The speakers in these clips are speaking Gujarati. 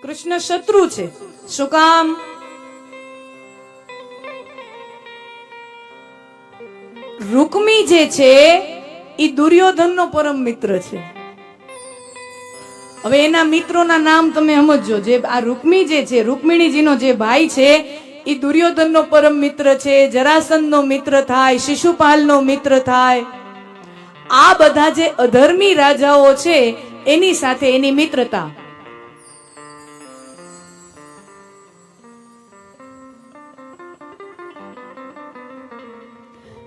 કૃષ્ણ શત્રુ છે. શું કામ? રૂકમી જે છે એ દુર્યોધનનો પરમ મિત્ર છે. હવે એના મિત્રોના નામ તમે સમજો. જે આ રૂકમી જે છે, રૂકમિણીજીનો જે ભાઈ છે એ દુર્યોધનનો પરમ મિત્ર છે, જરાસંધનો મિત્ર થાય, શિશુપાલનો મિત્ર થાય. આ બધા જે અધર્મી રાજાઓ છે એની સાથે એની મિત્રતા.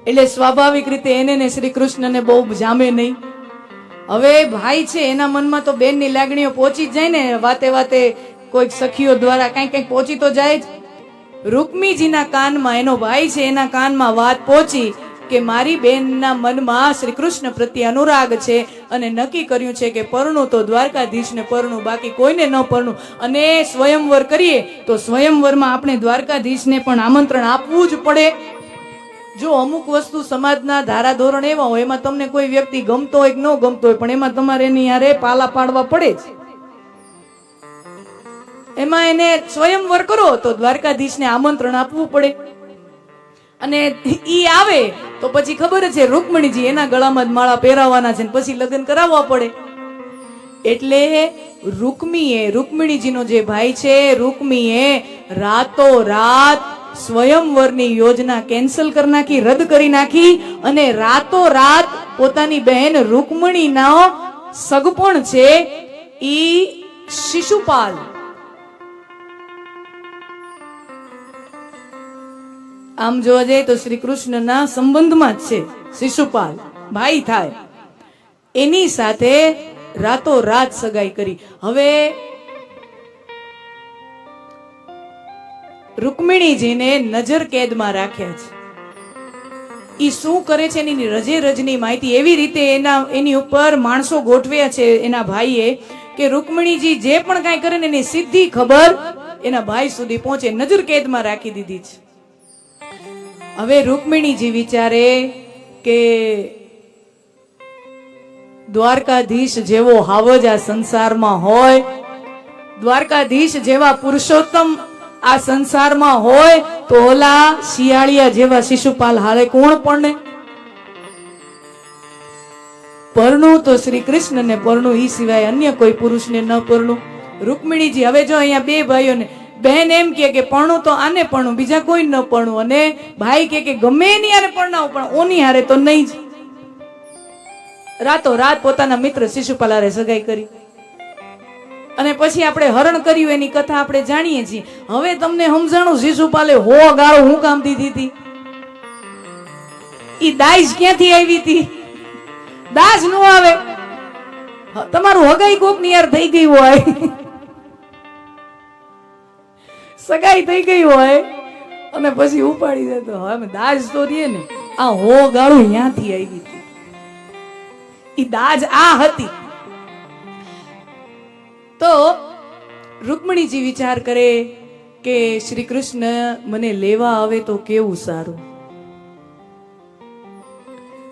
એટલે સ્વાભાવિક રીતે એને ને શ્રી કૃષ્ણને બહુ જામે નહીં. હવે ભાઈ છે એના મનમાં તો બેનની લાગણીઓ પહોંચી જ જાય ને, વાતે વાતે કોઈક સખીઓ દ્વારા કઈ કઈ પહોંચી તો જાય જ. રૂકમીજીના કાનમાં, એનો ભાઈ છે એના કાનમાં વાત પહોંચી કે મારી બેનના મનમાં શ્રી કૃષ્ણ પ્રત્યે અનુરાગ છે અને નક્કી કર્યું છે કે પરણું તો દ્વારકાધીશને પરણું, બાકી કોઈને ન પરણું. અને સ્વયંવર કરીએ તો સ્વયંવરમાં આપણે દ્વારકાધીશને પણ આમંત્રણ આપવું જ પડે. જો અમુક વસ્તુ સમાજના ધારાધોરણ એવા હોય, એમાં તમને કોઈ વ્યક્તિ ગમતો હોય કે ન ગમતો હોય, પણ એમાં તમારે એની યારે પાલા પાડવા પડે જ. એમાં એને સ્વયંવર કરો તો દ્વારકાધીશને આમંત્રણ આપવું પડે. અને ઈ આવે તો પછી ખબર છે રૂકમણીજી એના ગળામાં જ માળા પહેરાવાના છે, પછી લગ્ન કરાવવા પડે. એટલે રૂકમિણીજીનો જે ભાઈ છે, રૂકમીએ રાતો રાત સ્વયંવરની યોજના કેન્સલ કરી નાખી, રદ કરી નાખી. અને રાતો રાત પોતાની બહેન રૂકમણીનો સગપણ છે ઈ શિશુપાલ, આમ જોવા જઈએ તો શ્રી કૃષ્ણના સંબંધમાં જ છે, શિશુપાલ ભાઈ થાય, એની સાથે રાતો રાત સગાઈ કરી. હવે રૂકમિણીજીને નજર કેદમાં રાખ્યા છે. ઈ શું કરે છે એની રજે રજની માહિતી એવી રીતે એની ઉપર માણસો ગોઠવ્યા છે એના ભાઈએ કે રૂકમિણીજી જે પણ કાંઈ કરે ને એની સીધી ખબર એના ભાઈ સુધી પહોંચે. નજર કેદમાં રાખી દીધી છે. હવે રૂકમિણીજી વિચારે કે દ્વારકાધીશ જેવો હાવજ આ સંસારમાં હોય, દ્વારકાધીશ જેવા પુરુષોત્તમ આ સંસારમાં હોય તો ઓલા શિયાળિયા જેવા શિશુપાલ હારે કોણ પણ પરણું તો શ્રી કૃષ્ણને પરણું, ઈ સિવાય અન્ય કોઈ પુરુષને ન પરણું. રૂકમિણીજી હવે જો અહીંયા બે ભાઈઓને, બહેન એમ કે પરણું તો આને પરણું, બીજા કોઈ ન પરણું, અને ભાઈ કે ગમે એની હારે પરણાવું પણ ઓની હારે તો નહીં જ. રાતો રાત પોતાના મિત્ર શિશુપાલ હારે સગાઈ કરી. અને પછી આપણે હરણ કર્યું એની કથા આપણે જાણીએ છીએ. હવે તમને સમજાણું શિશુપાલે હો ગાળો હું કામ દીધી હતી. ઈ દાઈશ ક્યાંથી આવી હતી? દાસ નો આવે. તમારું હગાઈ કોક ની યાર થઈ ગઈ હોય, સગાઈ થઈ ગઈ હોય અને પછી ઉપાડી દે તો હવે દાજ તો રે ને. આ હો ગાળું ક્યાંથી આવી હતી? ઈ દાજ આ હતી. તો રૂકમણીજી વિચાર કરે કે શ્રી કૃષ્ણ મને લેવા આવે તો કેવું સારું.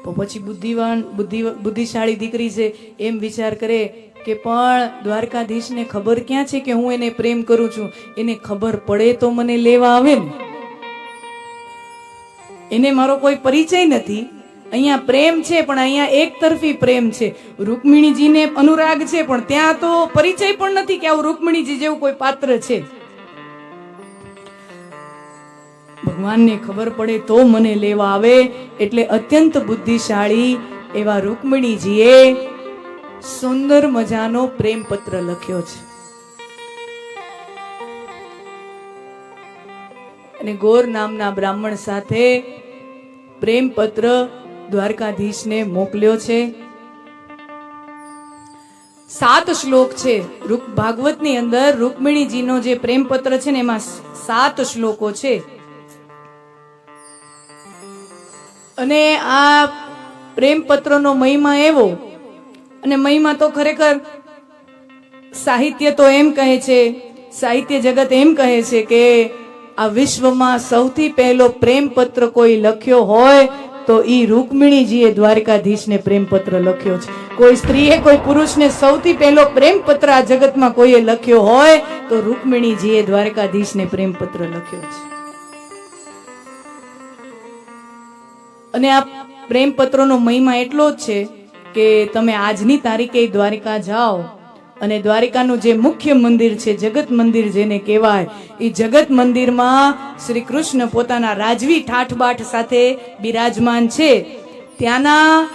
તો પછી બુદ્ધિશાળી દીકરી છે એમ વિચાર કરે કે પણ દ્વારકાધીશને ખબર ક્યાં છે કે હું એને પ્રેમ કરું છું? એને ખબર પડે તો મને લેવા આવે ને. એને મારો કોઈ પરિચય નથી. અહીંયા પ્રેમ છે પણ અહીંયા એક તરફી પ્રેમ છે. રૂકમિણીજીને અનુરાગ છે પણ ત્યાં તો પરિચય પણ નથી કે આવું રૂકમિણીજી જેવું કોઈ પાત્ર છે. ભગવાનને ખબર પડે તો મને લેવા આવે. એટલે અત્યંત બુદ્ધિશાળી એવા રૂકમિણીજીએ સુંદર મજાનો પ્રેમ પત્ર લખ્યો છે. અને ગોર નામના બ્રાહ્મણ સાથે પ્રેમ પત્ર દ્વારકાધીશને મોકલ્યો છે. 7 શ્લોક છે ભાગવતની અંદર. રૂકમિણીજીનો જે પ્રેમ પત્ર છે ને એમાં 7 શ્લોકો છે. અને આ પ્રેમ પત્રનો મહિમા એવો, અને મહિમા તો ખરેખર સાહિત્ય તો એમ કહે છે, સાહિત્ય જગત એમ કહે છે કે આ વિશ્વમાં સૌથી પહેલો પ્રેમ પત્ર કોઈ લખ્યો હોય તો ઈ રૂકમિણીજીએ દ્વારકાધીશને પ્રેમ પત્ર લખ્યો છે. કોઈ સ્ત્રીએ કોઈ પુરુષને સૌથી પહેલો પ્રેમ પત્ર આ જગતમાં કોઈએ લખ્યો હોય તો રૂકમિણીજીએ દ્વારકાધીશને પ્રેમ પત્ર લખ્યો છે. અને આ પ્રેમ પત્રનો મહિમા એટલો જ છે કે તમે આજની તારીખે દ્વારકા જાઓ અને દ્વારકાનું જે મુખ્ય મંદિર છે, જગત મંદિર જેને કહેવાય, એ જગત મંદિરમાં શ્રી કૃષ્ણ પોતાના રાજવી ઠાઠબાઠ સાથે બિરાજમાન છે. ત્યાંના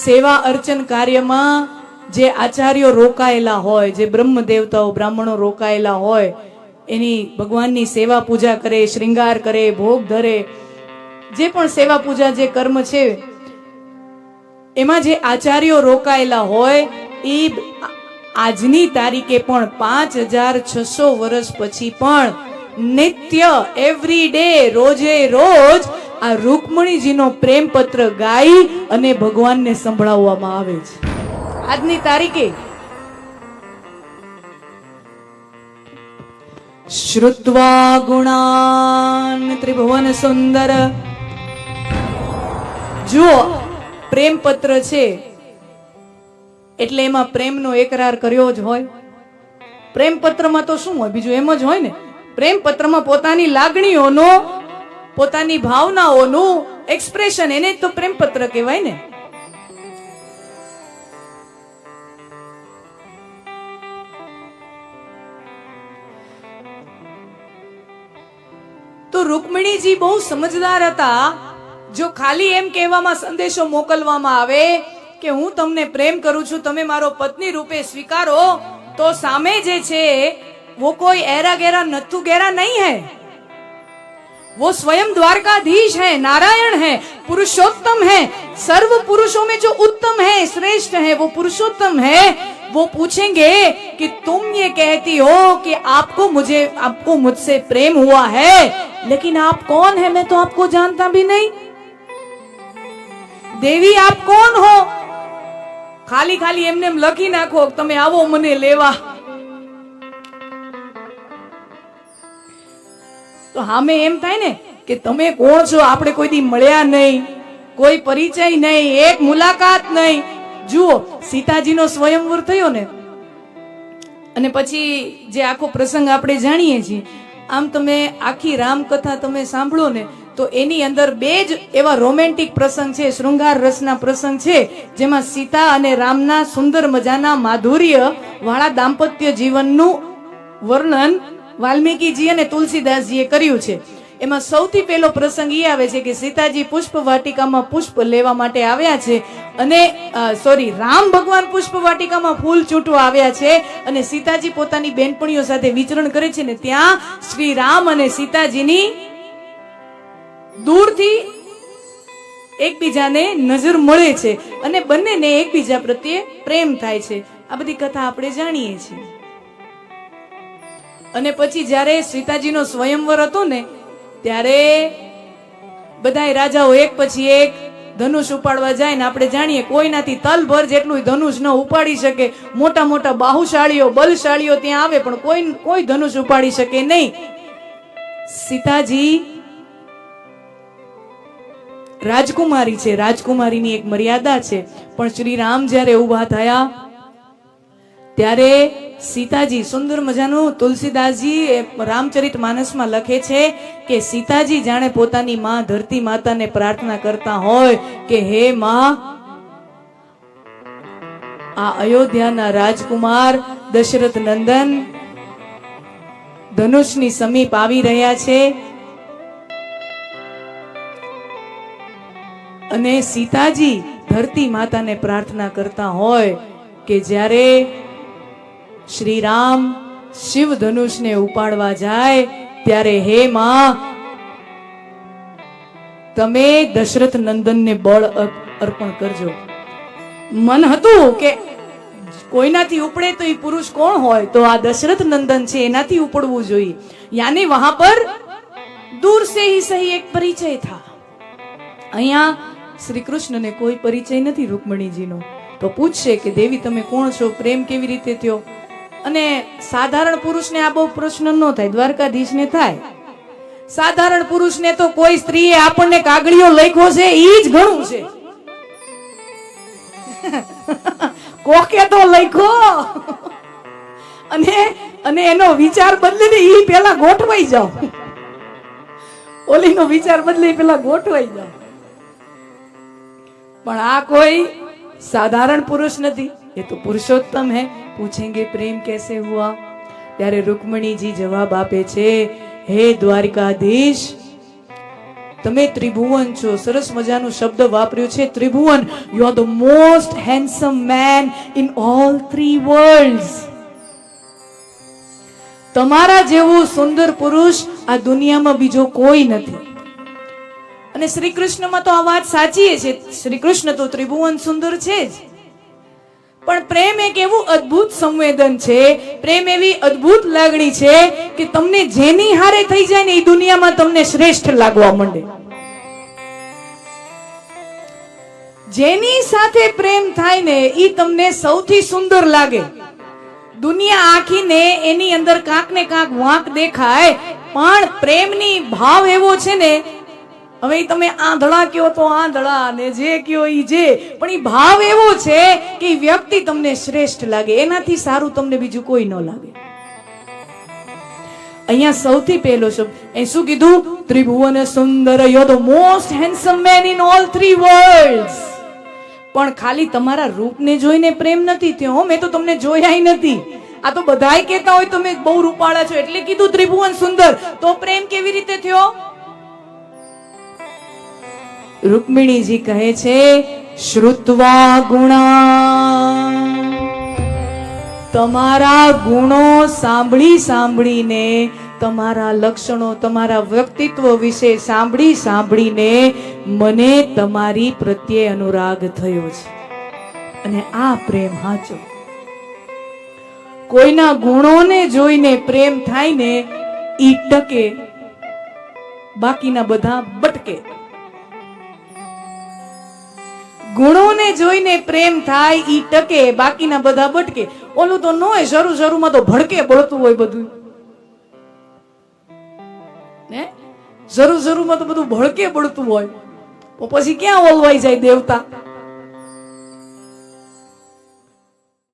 સેવા અર્ચન કાર્યમાં જે આચાર્યો રોકાયેલા હોય, જે બ્રહ્મ દેવતાઓ બ્રાહ્મણો રોકાયેલા હોય, એની ભગવાનની સેવા પૂજા કરે, શ્રૃંગાર કરે, ભોગ ધરે, જે પણ સેવા પૂજા જે કર્મ છે એમાં જે આચાર્યો રોકાયેલા હોય એ આજની તારીખે પણ 5600 વર્ષ પછી પણ નિત્ય એવરી ડે રોજે રોજ આ રૂકમણીજીનો પ્રેમ પત્ર ગાઈ અને ભગવાનને સંભળાવવામાં આવે છે. આજની તારીખે શ્રુત્વા ગુણાન ત્રિભુવન સુંદર. જુઓ, પ્રેમ પત્ર છે એટલે એમાં પ્રેમનો એકરાર કર્યો જ હોય. પ્રેમ પત્રમાં તો શું હોય, બીજું એમ જ હોય ને. પ્રેમ પત્રમાં પોતાની લાગણીઓનો, પોતાની ભાવનાઓનું એક્સપ્રેશન, એને જ તો પ્રેમ પત્ર કહેવાય ને. તો રૂકમિણીજી બહુ સમજદાર હતા. જો ખાલી એમ કહેવામાં સંદેશો મોકલવામાં આવે કે હું તમને પ્રેમ કરું છું, તમે મારો પત્ની રૂપે સ્વીકારો, તો સામે જે છે वो कोई ऐरा गैरा नत्थु गैरा नहीं है, वो स्वयं द्वारकाधीश है, नारायण है, पुरुषोत्तम है, सर्व पुरुषों में जो उत्तम है, श्रेष्ठ है, वो पुरुषोत्तम है. वो पूछेंगे कि तुम ये कहती हो कि आपको मुझसे प्रेम हुआ है, लेकिन आप कौन है? मैं तो आपको जानता भी नहीं. देवी आप कौन हो? खाली खाली एमने लखी नाखो तमे आवो मने लेवा. तो हामे एम थाय ने कि तमे कोण छो? आपणे कोई दी मळ्या नहीं, कोई परिचय नहीं, एक मुलाकात नहीं. जुओ, सीताजीनो स्वयंवर थयो ने અને પછી જે આખો પ્રસંગ આપણે જાણીએ છીએ, આમ તમે આખી રામકથા તમે સાંભળો ને તો એની અંદર બે જ એવા રોમેન્ટિક પ્રસંગ છે, શૃંગાર રસના પ્રસંગ છે, જેમાં સીતા અને રામના સુંદર મજાના માધુર્ય વાળા દાંપત્ય જીવનનું વર્ણન વાલ્મીકીજી અને તુલસીદાસજીએ કર્યું છે. એમાં સૌથી પહેલો પ્રસંગ એ આવે છે કે સીતાજી પુષ્પ વાટિકામાં પુષ્પ લેવા માટે આવ્યા છે અને રામ ભગવાન પુષ્પ વાટિકામાં ફૂલ ચૂંટવા આવ્યા છે અને સીતાજી પોતાની બેનપણીઓ સાથે વિચરણ કરે છે ને ત્યાં શ્રી રામ અને સીતાજીની દૂરથી એકબીજાને નજર મળે છે અને બંનેને એકબીજા પ્રત્યે પ્રેમ થાય છે. આ બધી કથા આપણે જાણીએ છીએ. અને પછી જ્યારે સીતાજીનો સ્વયંવર હતો ને ત્યારે બધા રાજાઓ એક પછી એક ધનુષ ઉપાડવા જાય ને આપણે જાણીએ કોઈનાથી તલભર જેટલું ધનુષ ન ઉપાડી શકે. મોટા મોટા બાહુશાળીઓ બલશાળીઓ ત્યાં આવે પણ કોઈ ધનુષ ઉપાડી શકે નહીં. સીતાજી રાજકુમારી છે, રાજકુમારીની એક મર્યાદા છે. પણ શ્રી રામ જ્યારે ઉભા થયા ત્યારે સીતાજી, સુંદર મજાનું તુલસીદાસજી રામચરિત માનસમાં લખે છે કે સીતાજી જાણે પોતાની માં ધરતી માતાને પ્રાર્થના કરતા હોય કે હે માં, આ અયોધ્યાના રાજકુમાર દશરથ નંદન ધનુષની સમીપ આવી રહ્યા છે અને સીતાજી ધરતી માતાને પ્રાર્થના કરતા હોય કે જ્યારે શ્રી રામ શિવ ધનુષને ઉપાડવા જાય ત્યારે હે માં, તમે દશરથ નંદનને બળ અર્પણ કરજો. મન હતું કે કોઈનાથી ઉપડે તો એ પુરુષ કોણ હોય, તો આ દશરથ નંદન છે એનાથી ઉપડવું જોઈએ. યાની વહાં પર દૂર સે હી સહી એક પરિચય થા. અહીંયા શ્રી કૃષ્ણને કોઈ પરિચય નથી રૂકમણીજીનો. તો પૂછશે કે દેવી તમે કોણ છો, પ્રેમ કેવી રીતે થયો? અને સાધારણ પુરુષને આ બહુ પ્રશ્ન ન થાય, દ્વારકાધીશને થાય. સાધારણ પુરુષને તો કોઈ સ્ત્રીએ આપણને કાગળિયો લખ્યો છે ઈ જ ઘણું છે. કોકે તો લખ્યો અને એનો વિચાર બદલીને ઈ પેલા ગોઠવાઈ જાઓ, ઓલીનો વિચાર બદલી પેલા ગોઠવાઈ જાઓ. પણ આ કોઈ સાધારણ પુરુષ નથી, એ તો પુરુષોત્તમ હે. પૂછેંગે પ્રેમ कैसे हुआ? ત્યારે રૂકમણીજી જવાબ આપે છે, હે દ્વારિકાધીશ, તમે ત્રિભુવન છો. સરસ મજાનો શબ્દ વાપર્યો છે, Tribhuvan. You are the most handsome man in all 3 world's. તમારા જેવો સુંદર પુરુષ આ દુનિયામાં બીજો કોઈ નથી. અને શ્રી કૃષ્ણમાં તો આ વાત સાચી છે, શ્રી કૃષ્ણ તો ત્રિભુવન સુંદર છે જ. પણ પ્રેમ એક એવું અદ્ભુત સંવેદન છે, પ્રેમ એવી અદ્ભુત લાગણી છે કે તમને જેની હારે થઈ જાય ને એ દુનિયામાં તમને શ્રેષ્ઠ લાગવા માંડે. જેની સાથે પ્રેમ થાય ને એ તમને સૌથી સુંદર લાગે. દુનિયા આખીને એની અંદર કાંક ને કાંક વાંક દેખાય, પણ પ્રેમની ભાવ એવો છે ને, હવે તમે આંધળા કયો તો આંધળા ને જે કયો ઈ જે, પણ ઈ ભાવ એવો છે કે ઈ વ્યક્તિ તમને શ્રેષ્ઠ લાગે, એનાથી સારું તમને બીજું કોઈ ન લાગે. અહીંયા સૌથી પહેલો શબ્દ એ શું કીધું? ત્રિભુવન સુંદર, you are the most handsome man in all 3 worlds. પણ ખાલી તમારા રૂપને જોઈને પ્રેમ નથી થયો. મેં તો તમને જોયા નથી. આ તો બધાય કહેતા હોય તમે બહુ રૂપાળા છો એટલે કીધું ત્રિભુવન સુંદર. તો પ્રેમ કેવી રીતે થયો? રૂકમિણીજી કહે છે, શ્રુત્વા ગુણા, તમારા ગુણો સાંભળી સાંભળીને, તમારા લક્ષણો, તમારા વ્યક્તિત્વ વિશે સાંભળી સાંભળીને મને તમારી પ્રત્યે અનુરાગ થયો છે. અને આ પ્રેમ સાચો. કોઈના ગુણોને જોઈને પ્રેમ થાય ને ઈ ટકે, બાકીના બધા ભટકે. ગુણોને જોઈને પ્રેમ થાય ઈ ટકે, બાકીના બધા ભટકે. ઓલું તો ન હોય, શરૂમાં તો ભડકે બળતું હોય બધું ને, શરૂમાં તો બધું ભડકે બળતું હોય, પછી ક્યાં ઓલવાઈ જાય દેવતા.